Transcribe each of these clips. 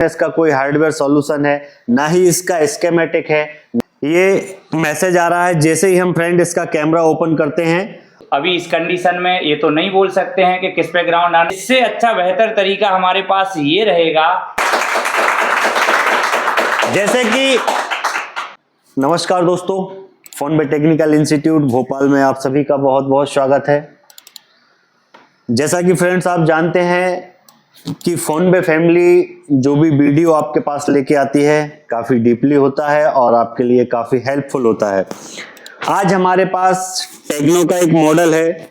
इसका कोई hardware solution है, ना ही इसका स्कीमेटिक है। ये मैसेज आ रहा है जैसे ही हम फ्रेंड इसका कैमरा ओपन करते हैं। अभी इस कंडीशन में ये तो नहीं बोल सकते हैं कि किस पे ग्राउंड आना। इससे अच्छा बेहतर तरीका हमारे पास ये रहेगा। जैसे कि नमस्कार दोस्तों, फोनबे टेक्निकल इंस्टीट्यूट भोपाल में आप सभी का बहुत बहुत स्वागत है। जैसा कि फ्रेंड्स आप जानते हैं कि फोनबे फैमिली जो भी वीडियो आपके पास लेके आती है काफ़ी डीपली होता है और आपके लिए काफ़ी हेल्पफुल होता है। आज हमारे पास टेक्नो का एक मॉडल है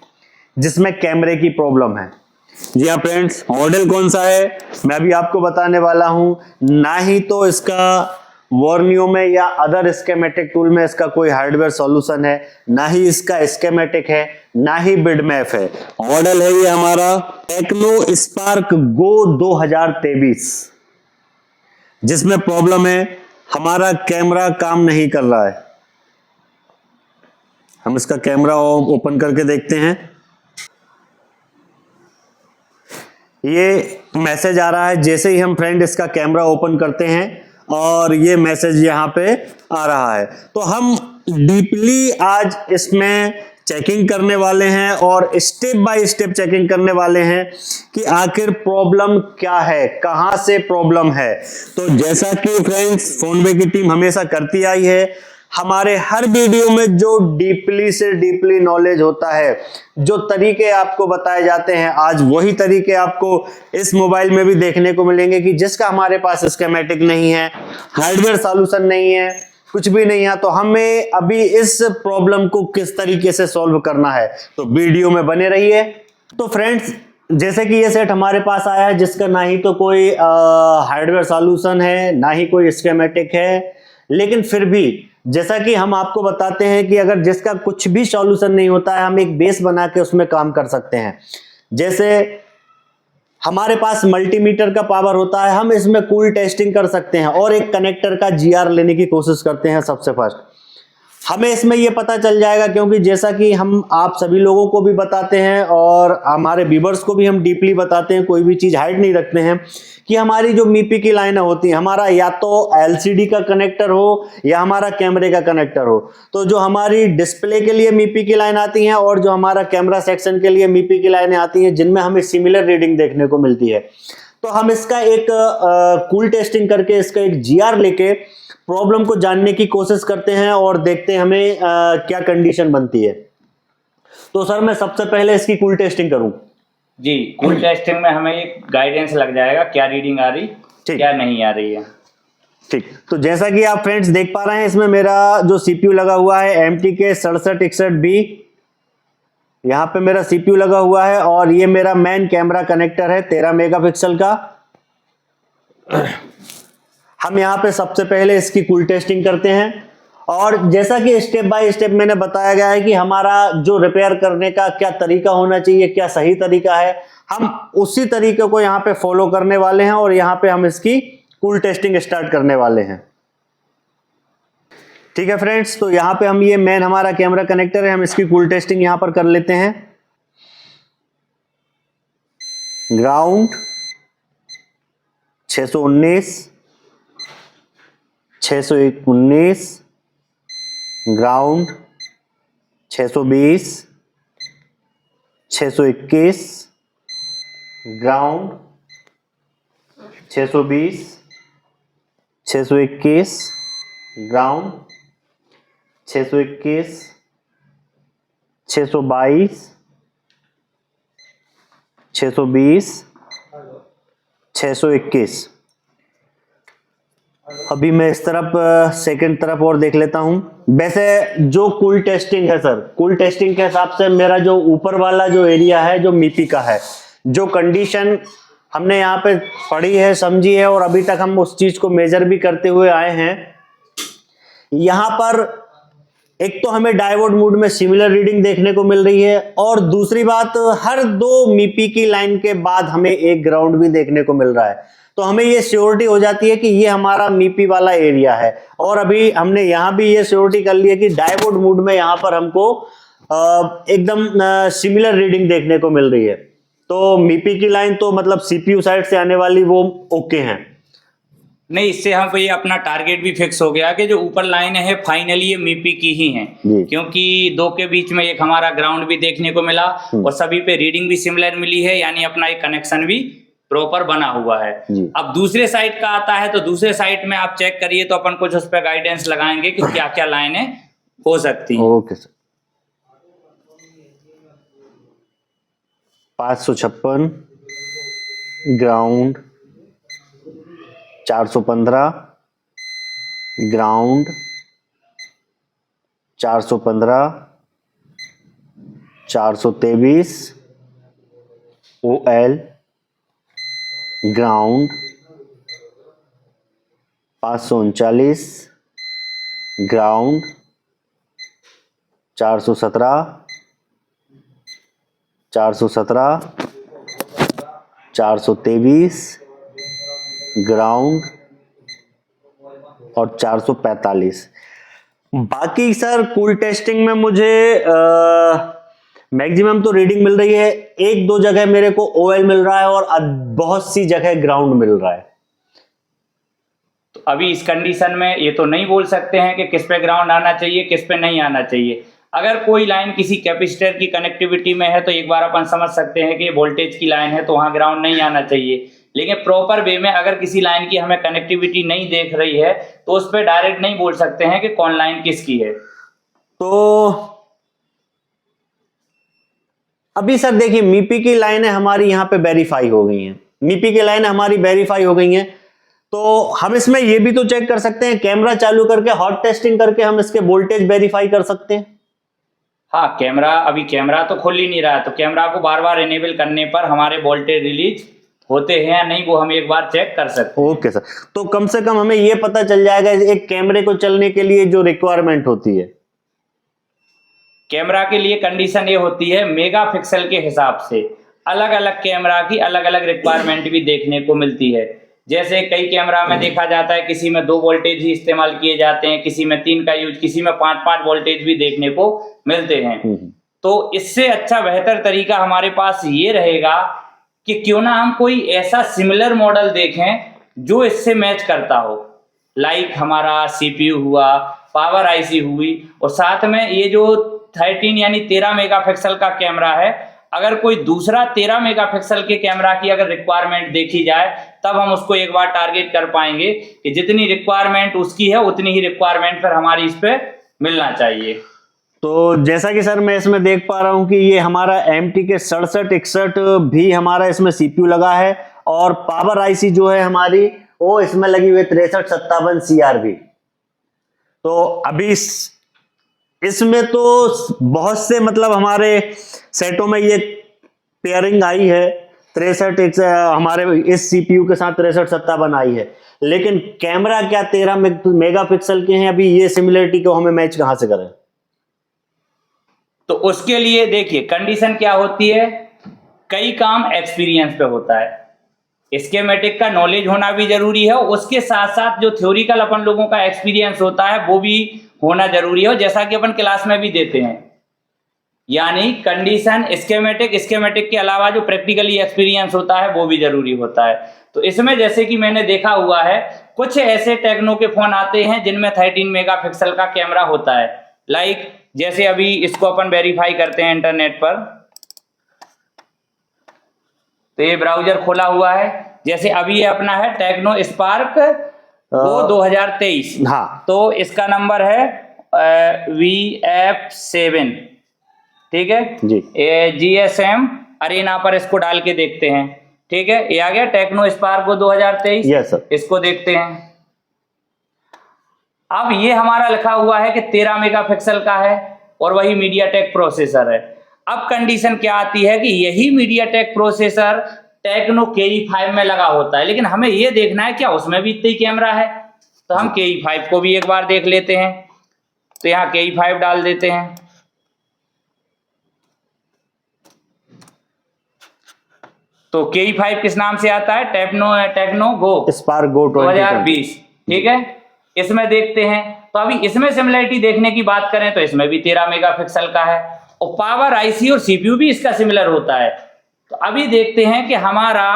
जिसमें कैमरे की प्रॉब्लम है। जी हाँ फ्रेंड्स, मॉडल कौन सा है मैं अभी आपको बताने वाला हूं। ना ही तो इसका वॉर्नियो में या अदर स्कीमेटिक टूल में इसका कोई हार्डवेयर सॉल्यूशन है, ना ही इसका स्कीमेटिक है, ना ही बिडमैप है। मॉडल है ये हमारा टेक्नो स्पार्क गो 2023, जिसमें प्रॉब्लम है हमारा कैमरा काम नहीं कर रहा है। हम इसका कैमरा ओपन करके देखते हैं। ये मैसेज आ रहा है जैसे ही हम फ्रेंड इसका कैमरा ओपन करते हैं और ये मैसेज यहाँ पे आ रहा है। तो हम डीपली आज इसमें चेकिंग करने वाले हैं और स्टेप बाय स्टेप चेकिंग करने वाले हैं कि आखिर प्रॉब्लम क्या है, कहां से प्रॉब्लम है। तो जैसा कि फ्रेंड्स फोनबे की टीम हमेशा करती आई है, हमारे हर वीडियो में जो डीपली से डीपली नॉलेज होता है, जो तरीके आपको बताए जाते हैं, आज वही तरीके आपको इस मोबाइल में भी देखने को मिलेंगे कि जिसका हमारे पास स्कीमेटिक नहीं है, हार्डवेयर सॉल्यूशन नहीं है, कुछ भी नहीं है। तो हमें अभी इस प्रॉब्लम को किस तरीके से सॉल्व करना है, तो वीडियो में बने रहिए। तो फ्रेंड्स जैसे कि ये सेट हमारे पास आया है जिसका ना ही तो कोई हार्डवेयर सॉल्यूशन है, ना ही कोई स्कीमेटिक है, लेकिन फिर भी जैसा कि हम आपको बताते हैं कि अगर जिसका कुछ भी सॉल्यूशन नहीं होता है, हम एक बेस बना के उसमें काम कर सकते हैं। जैसे हमारे पास मल्टीमीटर का पावर होता है, हम इसमें कूल टेस्टिंग कर सकते हैं और एक कनेक्टर का जीआर लेने की कोशिश करते हैं। सबसे फर्स्ट हमें इसमें यह पता चल जाएगा, क्योंकि जैसा कि हम आप सभी लोगों को भी बताते हैं और हमारे व्यूअर्स को भी हम डीपली बताते हैं, कोई भी चीज हाइड नहीं रखते हैं, कि हमारी जो मीपी की लाइनें होती हैं, हमारा या तो एलसीडी का कनेक्टर हो या हमारा कैमरे का कनेक्टर हो। तो जो हमारी डिस्प्ले के लिए मीपी की लाइन आती हैं और जो हमारा कैमरा सेक्शन के लिए मीपी की लाइनें आती हैं, जिनमें हमें सिमिलर रीडिंग देखने को मिलती है, तो हम इसका एक कूल टेस्टिंग करके इसका एक जीआर लेके प्रॉब्लम को जानने की कोशिश करते हैं और देखते हैं हमें क्या कंडीशन बनती है। तो सर मैं सबसे पहले इसकी कूल टेस्टिंग करूं? जी, कूल टेस्टिंग में हमें एक गाइडेंस लग जाएगा, क्या रीडिंग आ रही, क्या नहीं आ रही है। ठीक, तो जैसा कि आप फ्रेंड्स देख पा रहे हैं, इसमें मेरा जो सीपीयू लगा हुआ है MTK 6761B, यहाँ पे मेरा सीपीयू लगा हुआ है और ये मेरा मेन कैमरा कनेक्टर है 13 मेगापिक्सल का। हम यहाँ पे सबसे पहले इसकी कूल टेस्टिंग करते हैं और जैसा कि स्टेप बाय स्टेप मैंने बताया गया है कि हमारा जो रिपेयर करने का क्या तरीका होना चाहिए, क्या सही तरीका है, हम उसी तरीके को यहाँ पे फॉलो करने वाले हैं और यहाँ पे हम इसकी कूल टेस्टिंग स्टार्ट करने वाले हैं। ठीक है फ्रेंड्स, तो यहाँ पे हम ये मेन हमारा कैमरा कनेक्टर है, हम इसकी कूल टेस्टिंग यहाँ पर कर लेते हैं। Ground 619, 619, ground 620, 621, ground 620, 621, ground 621, 622, 620, 621। अभी मैं इस तरफ सेकंड तरफ और देख लेता हूं। वैसे जो कूल टेस्टिंग है सर, कूल टेस्टिंग के हिसाब से मेरा जो ऊपर वाला जो एरिया है, जो मीपी का है, जो कंडीशन हमने यहाँ पे पढ़ी है, समझी है और अभी तक हम उस चीज को मेजर भी करते हुए आए हैं, यहाँ पर एक तो हमें डायोड मोड में सिमिलर रीडिंग देखने को मिल रही है और दूसरी बात, हर दो मीपी की लाइन के बाद हमें एक ग्राउंड भी देखने को मिल रहा है। तो हमें ये श्योरिटी हो जाती है कि ये हमारा मीपी वाला एरिया है। और अभी हमने यहाँ भी ये श्योरिटी कर ली है कि डायोड मोड में यहाँ पर हमको एकदम सिमिलर रीडिंग देखने को मिल रही है। तो मीपी की लाइन तो मतलब सीपीयू साइड से आने वाली वो ओके हैं। नहीं, इससे हमको ये अपना टारगेट भी फिक्स हो गया कि जो ऊपर लाइन है फाइनली ये मीपी की ही है, क्योंकि दो के बीच में एक हमारा ग्राउंड भी देखने को मिला और सभी पे रीडिंग भी सिमिलर मिली है, यानी अपना एक कनेक्शन भी प्रॉपर बना हुआ है। अब दूसरे साइड का आता है तो दूसरे साइड में आप चेक करिए तो अपन कुछ उस पर गाइडेंस लगाएंगे कि क्या क्या लाइनें हो सकती हैं। Okay sir. 556 ground, 415 ground, 415, 423 OL ground, 539 ground, 417, 423 ground और 445। बाकी सर कूल टेस्टिंग में मुझे मैक्सिमम तो रीडिंग मिल रही है, एक दो जगह मेरे को OL मिल रहा है और बहुत सी जगह ग्राउंड मिल रहा है। तो अभी इस कंडीशन में ये तो नहीं बोल सकते हैं कि किस पे ग्राउंड आना चाहिए, किस पे नहीं आना चाहिए। अगर कोई लाइन किसी कैपेसिटर की कनेक्टिविटी में है तो एक बार अपन समझ सकते हैं कि वोल्टेज की लाइन है तो वहां ग्राउंड नहीं आना चाहिए, लेकिन प्रॉपर वे में अगर किसी लाइन की हमें कनेक्टिविटी नहीं देख रही है तो उस पर डायरेक्ट नहीं बोल सकते हैं कि कौन लाइन किसकी है। तो अभी सर देखिए, मीपी की लाइनें हमारी यहाँ पे वेरीफाई हो गई हैं, मीपी की लाइनें हमारी वेरीफाई हो गई हैं, तो हम इसमें ये भी तो चेक कर सकते हैं, कैमरा चालू करके हॉट टेस्टिंग करके हम इसके वोल्टेज वेरीफाई कर सकते हैं। हाँ, अभी कैमरा तो खुल ही नहीं रहा है, तो कैमरा को बार बार इनेबल करने पर हमारे वोल्टेज रिलीज होते हैं या नहीं वो हम एक बार चेक कर सकते हैं। ओके सर, तो कम से कम हमें ये पता चल जाएगा एक कैमरे को चलने के लिए जो रिक्वायरमेंट होती है। कैमरा के लिए कंडीशन ये होती है मेगापिक्सल के हिसाब से अलग अलग कैमरा की अलग अलग रिक्वायरमेंट भी देखने को मिलती है। जैसे कई कैमरा में देखा जाता है किसी में 2 वोल्टेज ही इस्तेमाल किए जाते हैं, किसी में 3 का यूज, किसी में 5 वोल्टेज भी देखने को मिलते हैं। तो इससे अच्छा बेहतर तरीका हमारे पास ये रहेगा कि क्यों ना हम कोई ऐसा सिमिलर मॉडल देखें जो इससे मैच करता हो, लाइक हमारा CPU हुआ, पावर IC हुई, और साथ में ये जो 13 यानी 13 मेगापिक्सल का कैमरा है, अगर कोई दूसरा 13 मेगापिक्सल के कैमरा की अगर रिक्वायरमेंट देखी जाए तब हम उसको एक बार टारगेट कर पाएंगे कि जितनी रिक्वायरमेंट उसकी है उतनी ही रिक्वायरमेंट फिर हमारी इस पे मिलना चाहिए। तो जैसा कि सर मैं इसमें देख पा रहा हूं कि ये हमारा MT के 6761 भी हमारा इसमें CPU लगा है और पावर IC जो है हमारी वो इसमें लगी हुई है 6357 CRV। तो अभी इसमें तो बहुत से मतलब हमारे सेटों में ये पेयरिंग आई है, 63 हमारे इस CPU के साथ 6357 आई है, लेकिन कैमरा क्या 13 मेगापिक्सल के हैं, अभी ये सिमिलरिटी को हमें मैच कहां से करें? तो उसके लिए देखिए कंडीशन क्या होती है, कई काम एक्सपीरियंस पे होता है, स्कीमेटिक का नॉलेज होना भी जरूरी है, उसके साथ साथ जो थ्योरिकल अपन लोगों का एक्सपीरियंस होता है वो भी होना जरूरी है, जैसा कि अपन क्लास में भी देते हैं। यानी कंडीशन स्कीमेटिक के अलावा जो प्रैक्टिकली एक्सपीरियंस होता है वो भी जरूरी होता है। तो इसमें जैसे कि मैंने देखा हुआ है कुछ ऐसे टेक्नो के फोन आते हैं जिनमें 13 मेगापिक्सल का कैमरा होता है, लाइक जैसे अभी इसको अपन वेरीफाई करते हैं इंटरनेट पर, तो ये ब्राउजर खोला हुआ है, जैसे अभी ये अपना है टेक्नो स्पार्क वो 2023, हाँ, तो इसका नंबर है VF7, ठीक है जी, GSM अरेना पर इसको डाल के देखते हैं, ठीक है, ये आ गया टेक्नो स्पार्क वो 2023। यस सर, इसको देखते हैं। अब ये हमारा लिखा हुआ है कि 13 मेगापिक्सल का है और वही मीडियाटेक प्रोसेसर है। अब कंडीशन क्या आती है कि यही मीडियाटेक प्रोसेसर टेक्नो KE5 में लगा होता है, लेकिन हमें ये देखना है क्या उसमें भी इतना ही कैमरा है, तो हम KE5 को भी एक बार देख लेते हैं। तो यहाँ KE5 डाल देते हैं, तो KE5 किस नाम से आता है, टेक्नो गो स्पार्क गो 2020, ठीक है। इसमें देखते हैं, तो अभी इसमें सिमिलरिटी देखने की बात करें तो इसमें भी 13 मेगापिक्सल का है और पावर IC और CPU भी इसका सिमिलर होता है। तो अभी देखते हैं कि हमारा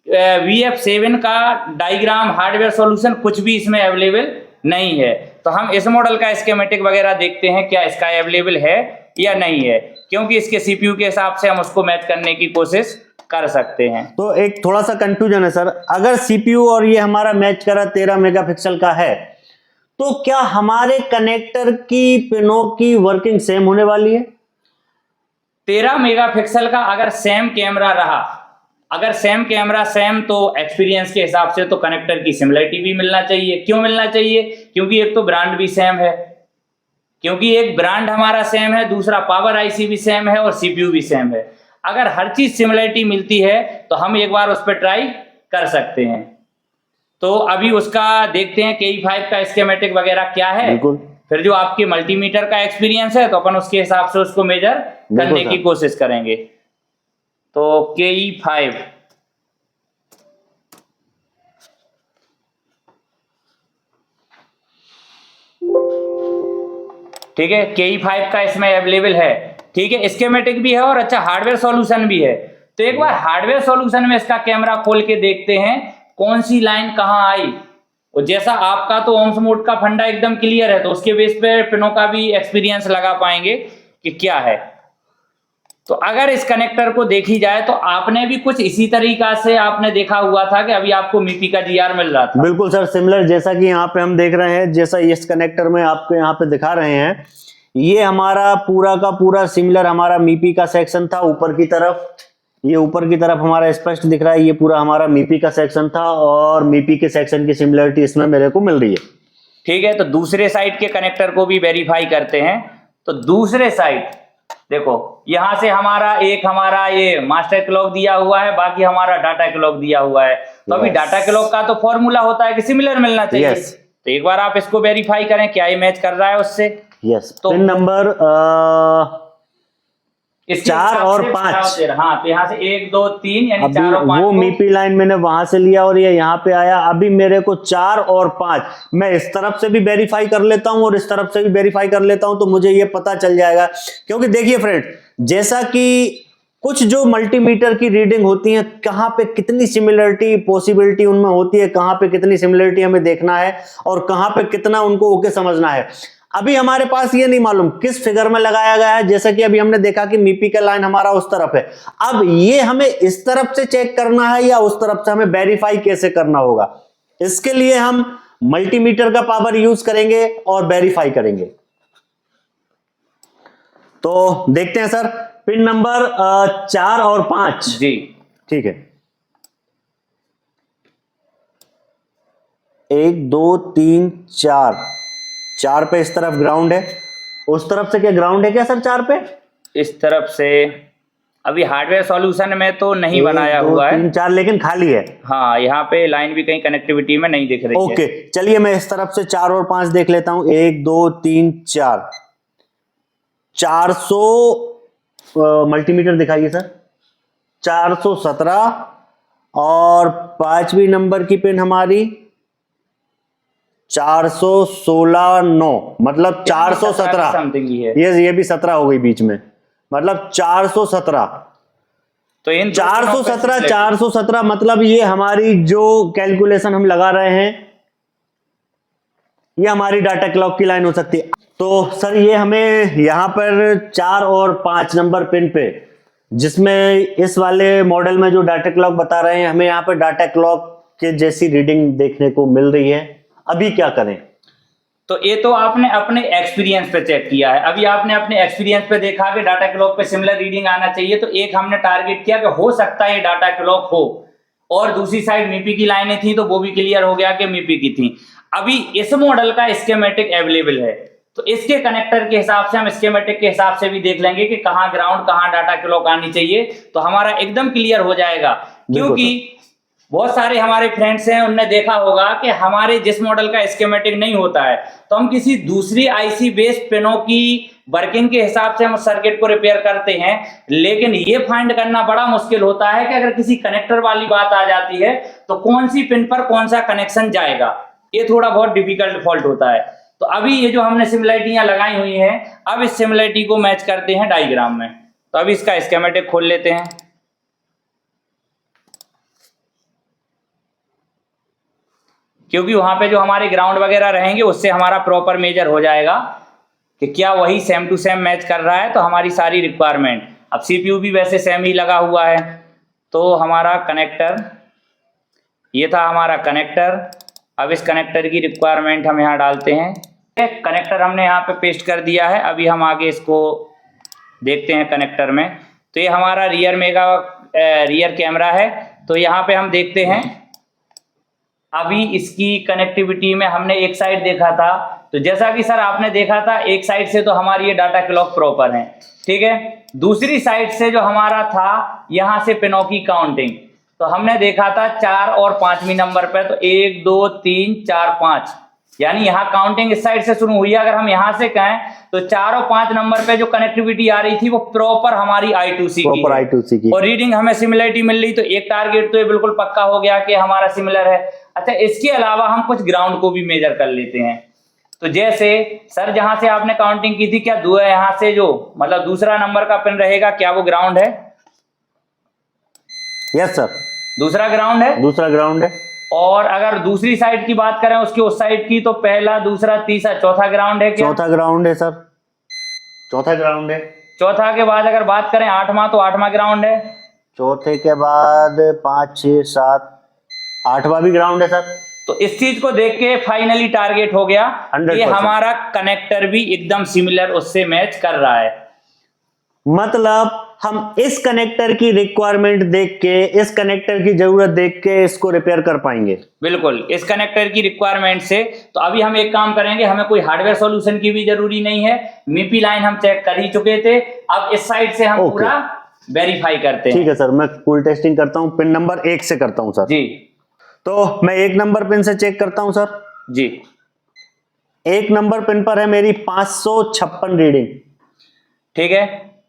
VF7 का डायग्राम हार्डवेयर सॉल्यूशन कुछ भी इसमें अवेलेबल नहीं है। तो हम इस मॉडल का स्कीमेटिक वगैरह देखते हैं क्या इसका अवेलेबल है या नहीं है, क्योंकि इसके CPU के हिसाब से हम उसको मैच करने की कोशिश कर सकते हैं। तो एक थोड़ा सा कंफ्यूजन है सर, अगर CPU और ये हमारा मैच करा 13 मेगापिक्सल का है, तो क्या हमारे कनेक्टर की पिनों की वर्किंग सेम होने वाली है? 13 मेगापिक्सल का अगर सेम कैमरा रहा, अगर सेम कैमरा सेम, तो एक्सपीरियंस के हिसाब से तो कनेक्टर की सिमिलरिटी भी मिलना चाहिए। क्यों मिलना चाहिए? क्योंकि एक तो ब्रांड भी सेम है, क्योंकि एक ब्रांड हमारा सेम है, दूसरा पावर IC भी सेम है और CPU भी सेम है। अगर हर चीज सिमिलरिटी मिलती है तो हम एक बार उस पर ट्राई कर सकते हैं। तो अभी उसका देखते हैं KE5 का स्कीमेटिक वगैरह क्या है, फिर जो आपके मल्टीमीटर का एक्सपीरियंस है तो अपन उसके हिसाब से उसको मेजर करने की कोशिश करेंगे। तो KE5 ठीक है, KE5 का इसमें अवेलेबल है। ठीक है, स्कीमेटिक भी है और अच्छा हार्डवेयर सॉल्यूशन भी है। तो एक बार हार्डवेयर सॉल्यूशन में इसका कैमरा खोल के देखते हैं कौन सी लाइन कहां आई। और जैसा आपका तो ओम्स मोड का फंडा एकदम क्लियर है, तो उसके बेस पे पिनों का भी एक्सपीरियंस लगा पाएंगे कि क्या है। तो अगर इस कनेक्टर को देखी जाए तो आपने भी कुछ इसी तरीका से आपने देखा हुआ था कि अभी आपको MIPI का GR मिल रहा था। बिल्कुल सर, सिमिलर जैसा कि यहाँ पे हम देख रहे हैं, जैसा इस कनेक्टर में आपको यहाँ पे दिखा रहे हैं, ये हमारा पूरा का पूरा सिमिलर हमारा MIPI का सेक्शन था ऊपर की तरफ। ये ऊपर की तरफ हमारा स्पष्ट दिख रहा है, ये पूरा हमारा MIPI का सेक्शन था और MIPI के सेक्शन की सिमिलरिटी इसमें मेरे को मिल रही है। ठीक है, तो दूसरे साइड के कनेक्टर को भी वेरीफाई करते हैं। तो दूसरे साइड देखो, यहां से हमारा ये मास्टर क्लॉक दिया हुआ है, बाकी हमारा डाटा क्लॉक दिया हुआ है। तो अभी डाटा क्लॉक का तो फॉर्मूला होता है कि सिमिलर मिलना चाहिए। तो एक बार आप इसको वेरीफाई करें क्या ये मैच कर रहा है उससे। तो पिन नंबर 4 और 5, हाँ, तो यहाँ से 1 2 3 यानी 4 और 5 वो MIPI लाइन मैंने वहां से लिया और ये यहाँ पे आया। अभी मेरे को 4 और 5 मैं इस तरफ से भी वेरीफाई कर लेता हूं और इस तरफ से भी वेरीफाई कर लेता हूं, तो मुझे ये पता चल जाएगा। क्योंकि देखिए फ्रेंड, जैसा कि कुछ जो मल्टीमीटर की रीडिंग होती है, कहाँ पे कितनी सिमिलरिटी पॉसिबिलिटी उनमें होती है, कहाँ पे कितनी सिमिलरिटी हमें देखना है और कहाँ पे कितना उनको ओके समझना है। अभी हमारे पास ये नहीं मालूम किस फिगर में लगाया गया है। जैसा कि अभी हमने देखा कि MIPI का लाइन हमारा उस तरफ है, अब ये हमें इस तरफ से चेक करना है या उस तरफ से, हमें वेरीफाई कैसे करना होगा। इसके लिए हम मल्टीमीटर का पावर यूज करेंगे और वेरीफाई करेंगे। तो देखते हैं सर, पिन नंबर 4 और 5 जी, ठीक है। 1 2 3 4 पे इस तरफ ग्राउंड है, उस तरफ से क्या ग्राउंड है क्या सर? 4 पे इस तरफ से अभी हार्डवेयर सॉल्यूशन में तो नहीं बनाया हुआ है। 3 4 लेकिन खाली है। हाँ, यहाँ पे लाइन भी कहीं कनेक्टिविटी में नहीं दिख रही है। ओके, चलिए मैं इस तरफ से 4 और 5 देख लेता हूं। 1 2 3 4 400 मल्टीमीटर दिखाइए सर। 417 और 5वीं नंबर की पिन हमारी 416 9, मतलब 417 समथिंग ही है। ये भी 17 हो गई बीच में, मतलब 417। तो इन 417 मतलब ये हमारी जो कैलकुलेशन हम लगा रहे हैं, ये हमारी डाटा क्लॉक की लाइन हो सकती है। तो सर ये हमें यहाँ पर 4 और 5 नंबर पिन पे, जिसमें इस वाले मॉडल में जो डाटा क्लॉक बता रहे हैं, हमें यहाँ पर डाटा क्लॉक के जैसी रीडिंग देखने को मिल रही है। अभी क्या करें? तो ये तो आपने अपने एक्सपीरियंस पे चेक किया है। अभी आपने अपने एक्सपीरियंस पे देखा कि डाटा क्लॉक पे सिमिलर रीडिंग आना चाहिए, तो एक हमने टारगेट किया कि हो सकता है ये डाटा क्लॉक हो, और दूसरी साइड MIPI की लाइनें थी तो वो भी क्लियर हो गया कि MIPI की थी। अभी इस मॉडल का स्कीमेटिक अवेलेबल है, तो इसके कनेक्टर के हिसाब से हम स्कीमेटिक के हिसाब से भी देख लेंगे कि कहाँ ग्राउंड कहाँ डाटा क्लॉक आनी चाहिए, तो हमारा एकदम क्लियर हो जाएगा। क्योंकि बहुत सारे हमारे फ्रेंड्स हैं, उनने देखा होगा कि हमारे जिस मॉडल का स्कीमेटिक नहीं होता है तो हम किसी दूसरी IC बेस्ड पिनों की वर्किंग के हिसाब से हम सर्किट को रिपेयर करते हैं, लेकिन ये फाइंड करना बड़ा मुश्किल होता है कि अगर किसी कनेक्टर वाली बात आ जाती है तो कौन सी पिन पर कौन सा कनेक्शन जाएगा, ये थोड़ा बहुत डिफिकल्ट फॉल्ट होता है। तो अभी ये जो हमने सिमिलरिटियां लगाई हुई हैं, अब इस सिमिलरिटी को मैच करते हैं डायग्राम में। तो अभी इसका स्कीमेटिक खोल लेते हैं। क्योंकि वहाँ पे जो हमारे ग्राउंड वगैरह रहेंगे उससे हमारा प्रॉपर मेजर हो जाएगा कि क्या वही सेम टू सेम मैच कर रहा है, तो हमारी सारी रिक्वायरमेंट। अब CPU भी वैसे सेम ही लगा हुआ है। तो हमारा कनेक्टर, ये था हमारा कनेक्टर। अब इस कनेक्टर की रिक्वायरमेंट हम यहाँ डालते हैं। कनेक्टर हमने यहाँ पे पेस्ट कर दिया है। अभी हम आगे इसको देखते हैं कनेक्टर में। तो ये हमारा रियर कैमरा है। तो यहाँ पे हम देखते हैं, अभी इसकी कनेक्टिविटी में हमने एक साइड देखा था, तो जैसा कि सर आपने देखा था एक साइड से तो हमारी ये डाटा क्लॉक प्रॉपर है, ठीक है। दूसरी साइड से जो हमारा था यहाँ से पिनों की काउंटिंग, तो हमने देखा था 4 और 5वीं नंबर पे, तो 1 2 3 4 5, यानी यहाँ काउंटिंग इस साइड से शुरू हुई है। अगर हम यहाँ से कहें तो 4 और 5 नंबर पे जो कनेक्टिविटी आ रही थी वो प्रॉपर हमारी I2C की, और रीडिंग हमें सिमिलरिटी मिल रही। तो एक टारगेट तो ये बिल्कुल पक्का हो गया कि हमारा सिमिलर है। अच्छा, इसके अलावा हम कुछ ग्राउंड को भी मेजर कर लेते हैं। तो जैसे सर जहां से आपने काउंटिंग की थी, क्या यहाँ से जो मतलब दूसरा नंबर का पिन रहेगा, क्या वो ग्राउंड है? यस सर, दूसरा ग्राउंड है। दूसरा ग्राउंड है। और अगर दूसरी साइड की बात करें उसकी उस साइड की, तो पहला, दूसरा, तीसरा, चौथा ग्राउंड है क्या? चौथा ग्राउंड है सर, चौथा ग्राउंड है। चौथा के बाद अगर बात करें 8वां, तो 8वां ग्राउंड है। चौथे के बाद 5 6 7 8वां भी ग्राउंड है सर। तो इस चीज को देख के फाइनली टारगेट हो गया कि हमारा कनेक्टर भी एकदम सिमिलर उससे मैच कर रहा है। मतलब हम इस कनेक्टर की रिक्वायरमेंट देख के, इस कनेक्टर की जरूरत देख के इसको रिपेयर कर पाएंगे। बिल्कुल, इस कनेक्टर की रिक्वायरमेंट से। तो अभी हम एक काम करेंगे, हमें कोई हार्डवेयर सॉल्यूशन की भी जरूरी नहीं है। MIPI लाइन हम चेक कर ही चुके थे। अब इस साइड से हम पूरा वेरीफाई करते हैं। ठीक है सर, मैं कूल टेस्टिंग करता हूँ। पिन नंबर 1 से करता हूँ सर जी। तो मैं 1 नंबर पिन से चेक करता हूँ सर जी। 1 नंबर पिन पर है मेरी 556 रीडिंग। ठीक है,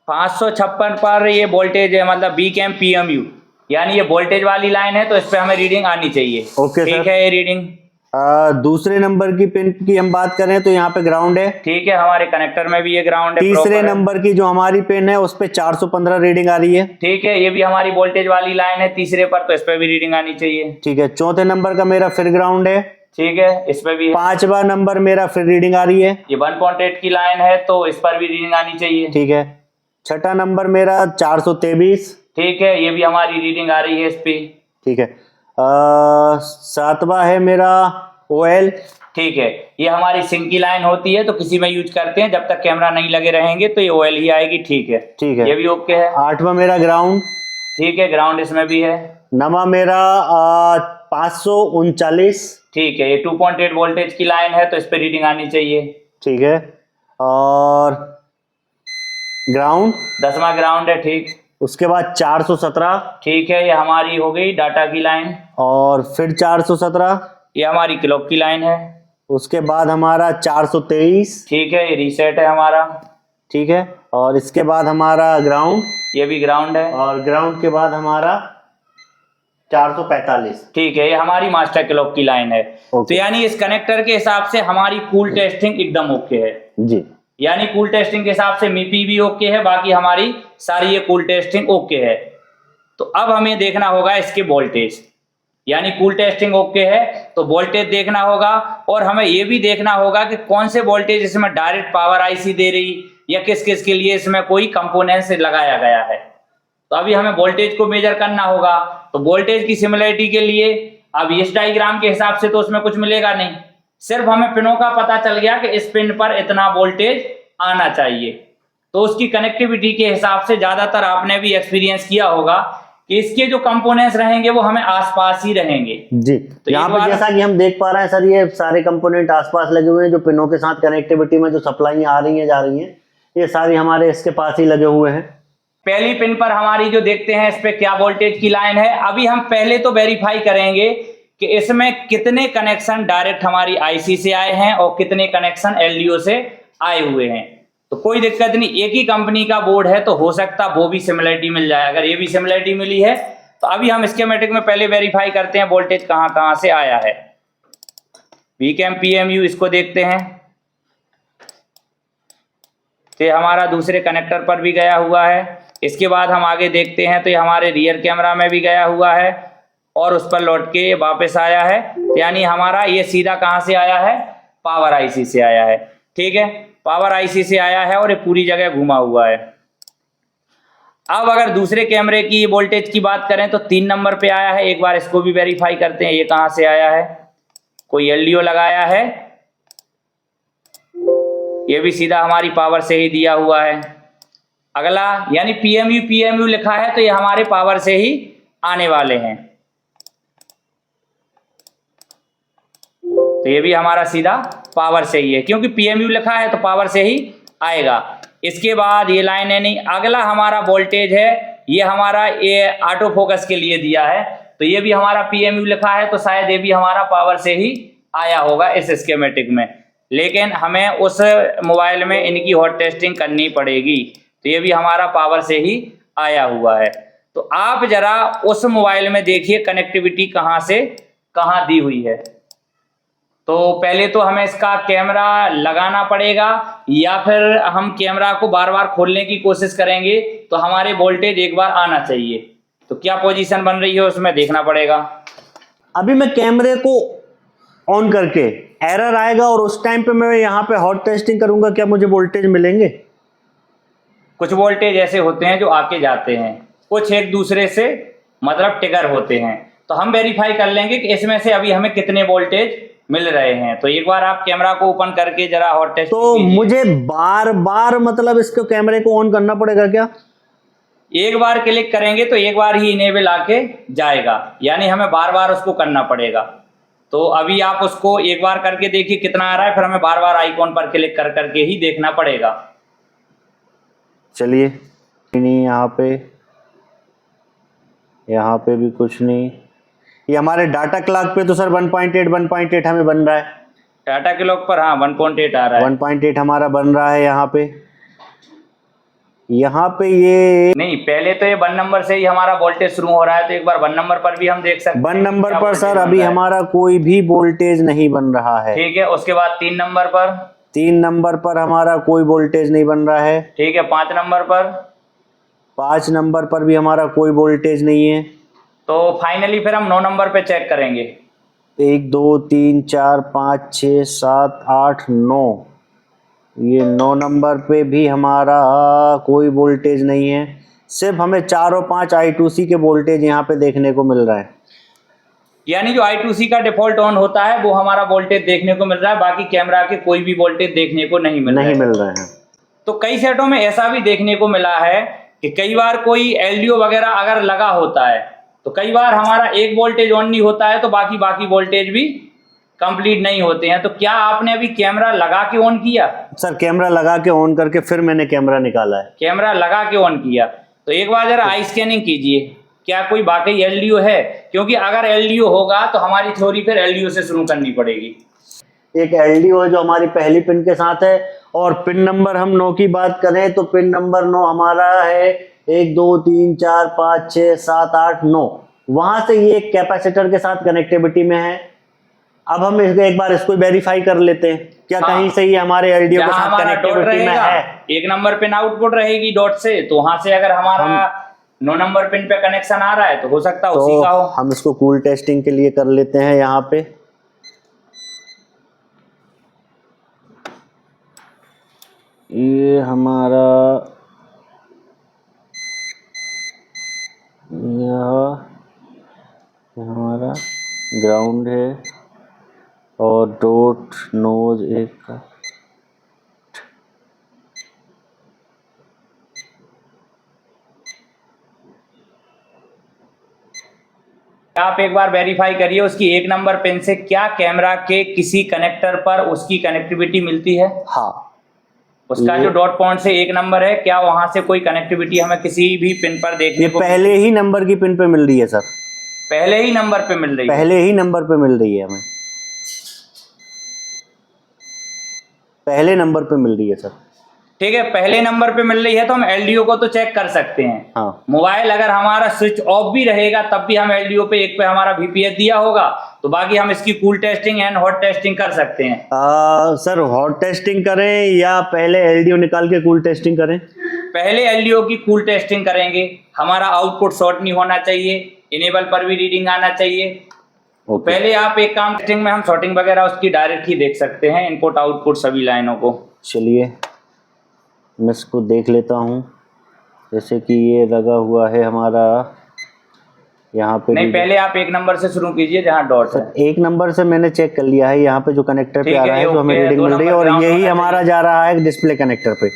556 पर ये वोल्टेज है, मतलब BCAM PMU, यानी ये वोल्टेज वाली लाइन है, तो इस पे हमें रीडिंग आनी चाहिए। ओके ठीक है, ये रीडिंग। दूसरे नंबर की पिन की हम बात करें तो यहाँ पे ग्राउंड है। ठीक है, हमारे कनेक्टर में भी ये ग्राउंड है। तीसरे नंबर की जो हमारी पिन है उस पे 415 रीडिंग आ रही है। ठीक है, ये भी हमारी वोल्टेज वाली लाइन है तीसरे पर, तो इस पे भी रीडिंग आनी चाहिए। ठीक है, चौथे नंबर का मेरा फिर ग्राउंड है। ठीक है, इस पे भी है। 5वां नंबर मेरा फिर रीडिंग आ रही है। ये 1.8 की लाइन है, तो इस पर भी रीडिंग आनी चाहिए। ठीक है, छठा नंबर मेरा 423। ठीक है, ये भी हमारी रीडिंग आ रही है इस पे। ठीक है, 7वां है मेरा OL। ठीक है, ये हमारी सिंक की लाइन होती है, तो किसी में यूज करते हैं, जब तक कैमरा नहीं लगे रहेंगे तो ये OL ही आएगी। ठीक है, ठीक है, ये भी ओके है। 8वां मेरा ग्राउंड। ठीक है, ग्राउंड इसमें भी है। 9वां मेरा 539। ठीक है, ये 2.8 वोल्टेज की लाइन है, तो इस पे रीडिंग आनी चाहिए। ठीक है, और ग्राउंड 10वां ग्राउंड है। ठीक, उसके बाद 417। ठीक है, ये हमारी हो गई डाटा की लाइन। और फिर 417, ये हमारी क्लॉक की लाइन है। उसके बाद हमारा 423। ठीक है, ये रीसेट है हमारा। ठीक है, और इसके बाद हमारा ग्राउंड, ये भी ग्राउंड है। और ग्राउंड के बाद हमारा 445। ठीक है, ये हमारी मास्टर क्लॉक की लाइन है। तो यानी इस कनेक्टर के हिसाब से हमारी कूल टेस्टिंग एकदम ओके है जी। यानी कूल टेस्टिंग के हिसाब से MIPI भी ओके है, बाकी हमारी सारी ये कूल टेस्टिंग ओके है। तो अब हमें देखना होगा इसके वोल्टेज, यानी कूल टेस्टिंग ओके है तो वोल्टेज देखना होगा, और हमें ये भी देखना होगा कि कौन से वोल्टेज इसमें डायरेक्ट पावर IC दे रही, या किस किस के लिए इसमें कोई कंपोनेंट्स लगाया गया है। तो अभी हमें वोल्टेज को मेजर करना होगा। तो वोल्टेज की सिमिलरिटी के लिए अब इस डायग्राम के हिसाब से तो उसमें कुछ मिलेगा नहीं, सिर्फ हमें पिनों का पता चल गया कि इस पिन पर इतना वोल्टेज आना चाहिए। तो उसकी कनेक्टिविटी के हिसाब से ज्यादातर आपने भी एक्सपीरियंस किया होगा कि इसके जो कंपोनेंट्स रहेंगे वो हमें आसपास ही रहेंगे जी। तो यहाँ पे जैसा कि हम देख पा रहे हैं सर, ये सारे कंपोनेंट आसपास लगे हुए हैं, जो पिनों के साथ कनेक्टिविटी में जो सप्लाई आ रही है जा रही है, ये सारी हमारे इसके पास ही लगे हुए हैं। पहली पिन पर हमारी जो देखते हैं इस पे क्या वोल्टेज की लाइन है। अभी हम पहले तो वेरीफाई करेंगे कि इसमें कितने कनेक्शन डायरेक्ट हमारी IC से आए हैं और कितने कनेक्शन LDO से आए हुए हैं। तो कोई दिक्कत नहीं, एक ही कंपनी का बोर्ड है तो हो सकता वो भी सिमिलरिटी मिल जाए। अगर ये भी सिमिलरिटी मिली है तो अभी हम स्कीमेटिक में पहले वेरीफाई करते हैं वोल्टेज कहां कहां से आया है। BCAM PMU इसको देखते हैं, तो हमारा दूसरे कनेक्टर पर भी गया हुआ है। इसके बाद हम आगे देखते हैं तो ये हमारे रियर कैमरा में भी गया हुआ है, और उस पर लौट के वापस आया है। यानी हमारा ये सीधा कहाँ से आया है, पावर आईसी से आया है। ठीक है, पावर आईसी से आया है और ये पूरी जगह घुमा हुआ है। अब अगर दूसरे कैमरे की वोल्टेज की बात करें तो 3 नंबर पे आया है। एक बार इसको भी वेरीफाई करते हैं, ये कहाँ से आया है, कोई एलडीओ लगाया है, ये भी सीधा हमारी पावर से ही दिया हुआ है। अगला यानी पीएमयू लिखा है तो ये हमारे पावर से ही आने वाले हैं, तो ये भी हमारा सीधा पावर से ही है, क्योंकि पीएमयू लिखा है तो पावर से ही आएगा। इसके बाद ये लाइन है नहीं। अगला हमारा वोल्टेज है, ये हमारा ये ऑटो फोकस के लिए दिया है, तो ये भी हमारा पीएमयू लिखा है तो शायद ये भी हमारा पावर से ही आया होगा इस स्कीमेटिक में। लेकिन हमें उस मोबाइल में इनकी हॉट टेस्टिंग करनी पड़ेगी, तो ये भी हमारा पावर से ही आया हुआ है। तो आप जरा उस मोबाइल में देखिए कनेक्टिविटी कहाँ से कहाँ दी हुई है। तो पहले तो हमें इसका कैमरा लगाना पड़ेगा, या फिर हम कैमरा को बार बार खोलने की कोशिश करेंगे तो हमारे वोल्टेज एक बार आना चाहिए। तो क्या पोजीशन बन रही है उसमें देखना पड़ेगा। अभी मैं कैमरे को ऑन करके एरर आएगा और उस टाइम पे मैं यहाँ पे हॉट टेस्टिंग करूंगा, क्या मुझे वोल्टेज मिलेंगे? कुछ वोल्टेज ऐसे होते हैं जो आके जाते हैं, कुछ एक दूसरे से मतलब टिगर होते हैं, तो हम वेरीफाई कर लेंगे कि इसमें से अभी हमें कितने वोल्टेज मिल रहे हैं। तो एक बार आप कैमरा को ओपन करके जरा हॉट टेस्ट। तो मुझे बार बार मतलब इसको कैमरे को ऑन करना पड़ेगा क्या? एक बार क्लिक करेंगे तो एक बार ही इनेबल आके जाएगा, यानी हमें बार बार उसको करना पड़ेगा। तो अभी आप उसको एक बार करके देखिए कितना आ रहा है, फिर हमें बार बार आइकॉन पर क्लिक कर करके ही देखना पड़ेगा। चलिए, नहीं यहाँ पे भी कुछ नहीं। ये हमारे डाटा क्लॉक पे तो सर 1.8 हमें बन रहा है। डाटा क्लॉक पर हाँ 1.8 आ रहा है। 1.8 हमारा बन रहा है यहाँ पे ये नहीं, पहले तो ये 1 नंबर से ही हमारा वोल्टेज शुरू हो रहा है, तो एक बार 1 नंबर पर भी हम देख सकते हैं। 1 नंबर पर सर अभी हमारा कोई भी वोल्टेज नहीं बन रहा है। ठीक है, उसके बाद 3 नंबर पर, 3 नंबर पर हमारा कोई वोल्टेज नहीं बन रहा है। ठीक है, 5 नंबर पर, 5 नंबर पर भी हमारा कोई वोल्टेज नहीं है। तो फाइनली फिर हम 9 नंबर पे चेक करेंगे। 1 2 3 4 5 6 7 8 9, ये 9 नंबर पे भी हमारा कोई वोल्टेज नहीं है। सिर्फ हमें 4 और 5 I2C के वोल्टेज यहाँ पे देखने को मिल रहा है। यानी जो I2C का डिफॉल्ट ऑन होता है वो हमारा वोल्टेज देखने को मिल रहा है, बाकी कैमरा के कोई भी वोल्टेज देखने को नहीं मिल रहे हैं। तो कई सेटों में ऐसा भी देखने को मिला है कि कई बार कोई एलडीओ वगैरह अगर लगा होता है तो कई बार हमारा एक वोल्टेज ऑन नहीं होता है, तो बाकी वोल्टेज भी कंप्लीट नहीं होते हैं। तो क्या आपने अभी कैमरा लगा के ऑन किया? सर कैमरा लगा के ऑन करके फिर मैंने कैमरा निकाला है। कैमरा लगा के ऑन किया, तो एक बार जरा आई स्कैनिंग कीजिए, क्या कोई वाकई एलडीओ है? क्योंकि अगर एलडीओ होगा तो हमारी थ्योरी फिर एलडीओ से शुरू करनी पड़ेगी। एक एलडीओ है जो हमारी पहली पिन के साथ है, और पिन नंबर हम 9 की बात करें तो पिन नंबर 9 हमारा है 1 2 3 4 5 6 7 8 9। वहां से ये कैपेसिटर के साथ कनेक्टिविटी में है। अब हम एक बार इसको वेरीफाई कर लेते हैं, क्या कहीं से ही हमारे एलडीओ के साथ कनेक्टिविटी में है। 1 नंबर पिन आउटपुट रहेगी डॉट से, तो वहां से अगर हमारा 9 नंबर पिन पे कनेक्शन आ रहा है तो हो सकता है उसी का हो। हम इसको कूल टेस्टिंग के लिए कर लेते हैं। यहाँ पे ये हमारा हमारा ग्राउंड है और डॉट नोज एक का। आप एक बार वेरीफाई करिए उसकी 1 नंबर पिन से क्या कैमरा के किसी कनेक्टर पर उसकी कनेक्टिविटी मिलती है। हाँ, उसका जो डॉट पॉइंट से 1 नंबर है, क्या वहां से कोई कनेक्टिविटी हमें किसी भी पिन पर देखने को पहले ही नंबर की पिन पे मिल रही है सर। पहले ही नंबर पे मिल रही है। पहले ही नंबर पे मिल रही है हमें, पहले नंबर पे मिल रही है सर। ठीक है, पहले नंबर पे मिल रही है तो हम एलडीओ को तो चेक कर सकते हैं। हाँ। मोबाइल अगर हमारा स्विच ऑफ भी रहेगा तब भी हम एलडीओ पे एक पे हमारा वीपीएस दिया होगा, तो बाकी हम इसकी cool testing and hot testing कर सकते हैं। सर हॉट टेस्टिंग करें या पहले एलडीओ निकाल के कूल टेस्टिंग करें? पहले एलडीओ की कूल टेस्टिंग करेंगे। हमारा आउटपुट शॉर्ट नहीं होना चाहिए, इनेबल पर भी रीडिंग आना चाहिए। ओके। पहले आप एक काम सेटिंग में हम शॉर्टिंग वगैरह उसकी डायरेक्ट ही देख सकते हैं, इनपुट आउटपुट सभी लाइनों को। चलिए मैं इसको देख लेता हूँ। जैसे कि ये लगा हुआ है हमारा यहाँ पे। नहीं, पहले आप एक नंबर से शुरू कीजिए जहाँ डॉट है। एक नंबर से मैंने चेक कर लिया है, यहाँ पे जो कनेक्टर पे आ रहा है जो हमें रीडिंग मिल रही है, और यही हमारा जा रहा है डिस्प्ले कनेक्टर पे।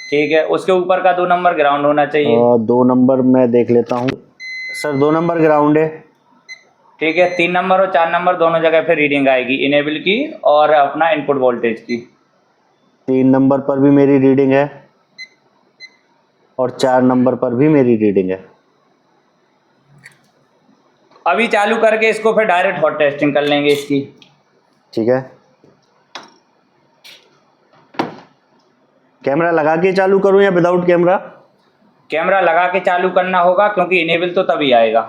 ठीक है, उसके ऊपर का 2 नंबर ग्राउंड होना चाहिए। और 2 नंबर मैं देख लेता हूँ सर, 2 नंबर ग्राउंड है। ठीक है, 3 नंबर और 4 नंबर दोनों जगह पे रीडिंग आएगी, इनेबल की और अपना इनपुट वोल्टेज की। 3 नंबर पर भी मेरी रीडिंग है और 4 नंबर पर भी मेरी रीडिंग है। अभी चालू करके इसको फिर डायरेक्ट हॉट टेस्टिंग कर लेंगे इसकी। ठीक है, कैमरा लगा के चालू करूं या विदाउट कैमरा? कैमरा लगा के चालू करना होगा क्योंकि इनेबल तो तभी आएगा।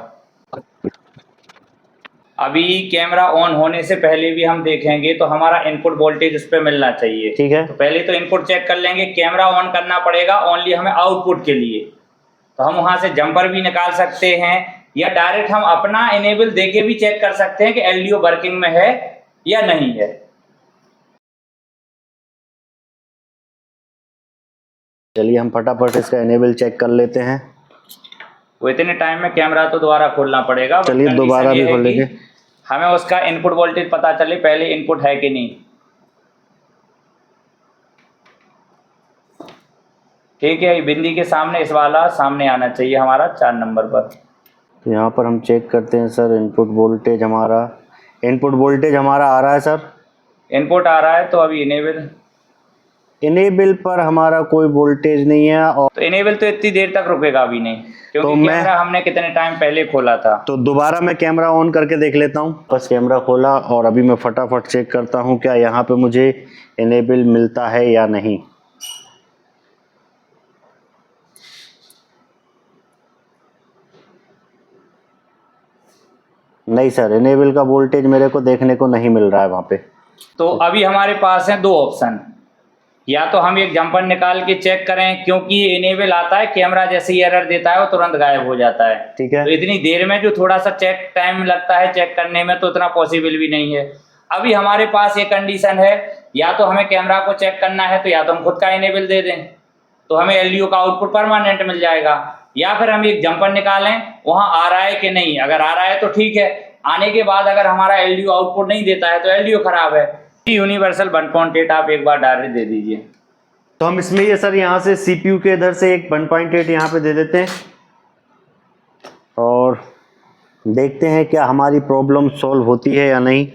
अभी कैमरा ऑन होने से पहले भी हम देखेंगे तो हमारा इनपुट वोल्टेज उस पर मिलना चाहिए। ठीक है, तो पहले तो इनपुट चेक कर लेंगे। कैमरा ऑन करना पड़ेगा ओनली हमें आउटपुट के लिए, तो हम वहां से जंपर भी निकाल सकते हैं या डायरेक्ट हम अपना इनेबल देके भी चेक कर सकते हैं कि एलडीओ वर्किंग में है या नहीं है। चलिए हम फटाफट इसका इनेबल चेक कर लेते हैं। वो इतने टाइम में कैमरा तो दोबारा खोलना पड़ेगा। चलिए दोबारा भी खोल लेंगे, हमें उसका इनपुट वोल्टेज पता चले पहले इनपुट है कि नहीं। ठीक है, बिंदी के सामने इस वाला सामने आना चाहिए हमारा 4 नंबर पर। तो यहाँ पर हम चेक करते हैं सर, इनपुट वोल्टेज हमारा आ रहा है सर। इनपुट आ रहा है तो अभी इनेबल पर हमारा कोई वोल्टेज नहीं है। और तो इनेबल तो इतनी देर तक रुकेगा भी नहीं क्योंकि तो कैमरा हमने कितने टाइम पहले खोला था। तो दोबारा मैं कैमरा ऑन करके देख लेता हूँ। बस कैमरा खोला और अभी मैं फटाफट चेक करता हूँ क्या यहाँ पे मुझे इनेबल मिलता है या नहीं। नहीं सर, इनेबल का वोल्टेज मेरे को देखने को नहीं मिल रहा है वहाँ पे। तो अभी हमारे पास है 2 ऑप्शन, या तो हम एक जंपर निकाल के चेक करें क्योंकि ये इनेबल आता है, कैमरा जैसे ही एरर देता है वो तुरंत गायब हो जाता है। ठीक है, तो इतनी देर में जो थोड़ा सा चेक टाइम लगता है चेक करने में तो उतना पॉसिबल भी नहीं है। अभी हमारे पास ये कंडीशन है, या तो हमें कैमरा को चेक करना है तो या तो हम खुद का इनेबल दे दें तो हमें एलडीओ का आउटपुट परमानेंट मिल जाएगा, या फिर हम एक जंपर निकालें वहां आ रहा है कि नहीं। अगर आ रहा है तो ठीक है, आने के बाद अगर हमारा एलडीओ आउटपुट नहीं देता है तो एलडीओ खराब है। यूनिवर्सल 1.8 आप एक बार डायरेक्ट दे दीजिए। तो हम इसमें ये सर यहाँ से सीपीयू के इधर से एक 1.8 यहाँ पे दे देते हैं और देखते हैं क्या हमारी प्रॉब्लम सॉल्व होती है या नहीं।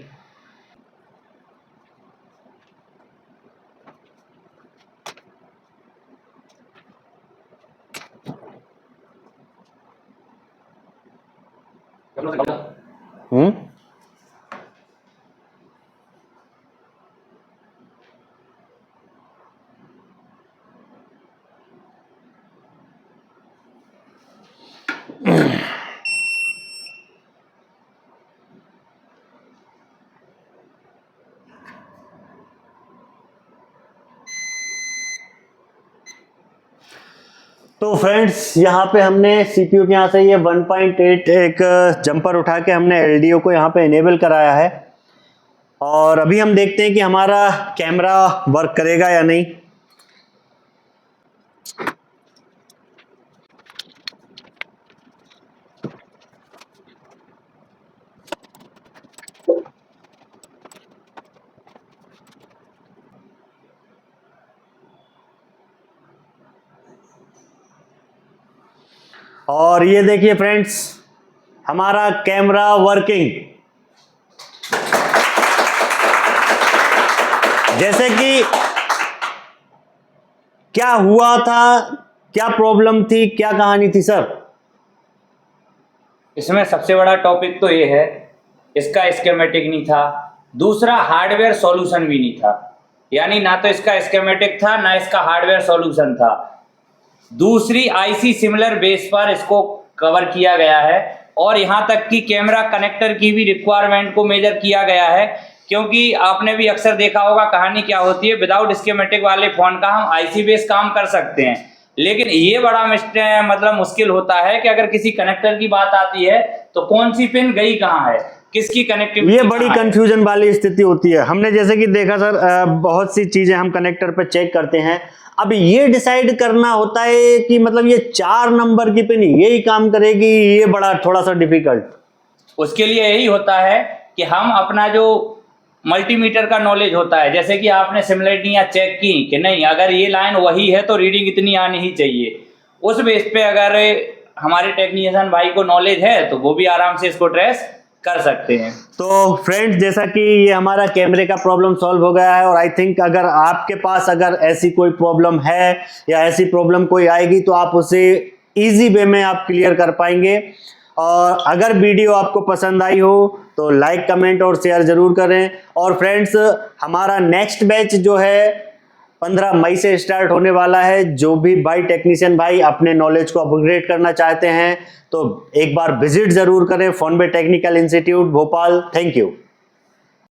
तो फ्रेंड्स यहाँ पे हमने सीपीयू के यहाँ से ये 1.8 एक जंपर उठा के हमने एलडीओ को यहाँ पे इनेबल कराया है और अभी हम देखते हैं कि हमारा कैमरा वर्क करेगा या नहीं। और ये देखिए फ्रेंड्स, हमारा कैमरा वर्किंग। जैसे कि क्या हुआ था, क्या प्रॉब्लम थी, क्या कहानी थी सर? इसमें सबसे बड़ा टॉपिक तो ये है, इसका स्कीमेटिक नहीं था, दूसरा हार्डवेयर सॉल्यूशन भी नहीं था। यानी ना तो इसका स्कीमेटिक था ना इसका हार्डवेयर सॉल्यूशन था। दूसरी आईसी सिमिलर बेस पर इसको कवर किया गया है और यहाँ तक कि कैमरा कनेक्टर की भी रिक्वायरमेंट को मेजर किया गया है, क्योंकि आपने भी अक्सर देखा होगा कहानी क्या होती है, विदाउट स्कीमेटिक वाले फोन का हम आईसी बेस काम कर सकते हैं, लेकिन ये बड़ा मतलब मुश्किल होता है कि अगर किसी कनेक्टर की बात आती है तो कौन सी पिन गई कहाँ है, किसकी कनेक्टिविटी, ये बड़ी कंफ्यूजन वाली स्थिति होती है। हमने जैसे कि देखा सर, बहुत सी चीजें हम कनेक्टर पे चेक करते हैं, अब ये डिसाइड करना होता है कि मतलब ये 4 नंबर की पिन यही काम करेगी, ये बड़ा थोड़ा सा डिफिकल्ट। उसके लिए यही होता है कि हम अपना जो मल्टीमीटर का नॉलेज होता है, जैसे कि आपने सिमुलेटियाँ चेक की कि नहीं अगर ये लाइन वही है तो रीडिंग इतनी आनी ही चाहिए, उस बेस पे अगर हमारे टेक्नीशियन भाई को नॉलेज है तो वो भी आराम से इसको ट्रेस कर सकते हैं। तो फ्रेंड्स, जैसा कि ये हमारा कैमरे का प्रॉब्लम सॉल्व हो गया है, और आई थिंक अगर आपके पास अगर ऐसी कोई प्रॉब्लम है या ऐसी प्रॉब्लम कोई आएगी तो आप उसे इजी वे में आप क्लियर कर पाएंगे। और अगर वीडियो आपको पसंद आई हो तो लाइक, कमेंट और शेयर जरूर करें। और फ्रेंड्स, हमारा नेक्स्ट बैच जो है 15 मई से स्टार्ट होने वाला है। जो भी भाई टेक्नीशियन भाई अपने नॉलेज को अपग्रेड करना चाहते हैं तो एक बार विजिट जरूर करें फोनबे technical institute Bhopal. Thank you.